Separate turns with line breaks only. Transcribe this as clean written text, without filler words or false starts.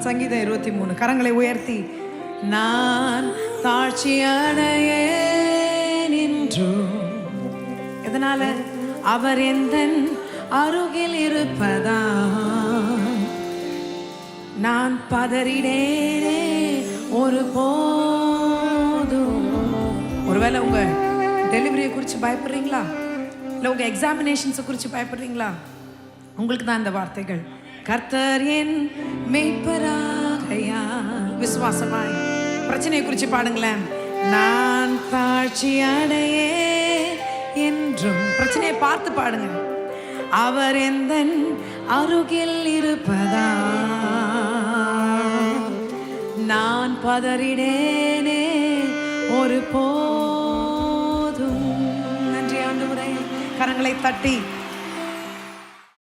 சங்கீதம் 23 கரங்களை உயர்த்தி நான் தாழ்ச்சி அடையேன் என்றும். எதனால? அவர் எந்தன் அருகில் இருப்பதா நான் பதறிடேனே ஒரு போதும். ஒருவேளை உங்க டெலிவரியை குறித்து பயப்படுறீங்களா? இல்லை உங்க எக்ஸாமினேஷன்ஸை குறித்து பயப்படுறீங்களா? உங்களுக்கு தான் இந்த வார்த்தைகள். கர்த்தர் என் மேய்ப்பராகையால் விசுவாசமாய் பிரச்சனையை குறித்து பாடுங்களேன். நான் தாழ்ச்சி அடையே என்றும். பிரச்சனையை பார்த்து பாடுங்க. அவர் எந்தன் அருகில் இருப்பதா நான் பதறிடேனே ஒரு போதும். நன்றி ஆண்டவரே. கரங்களை தட்டி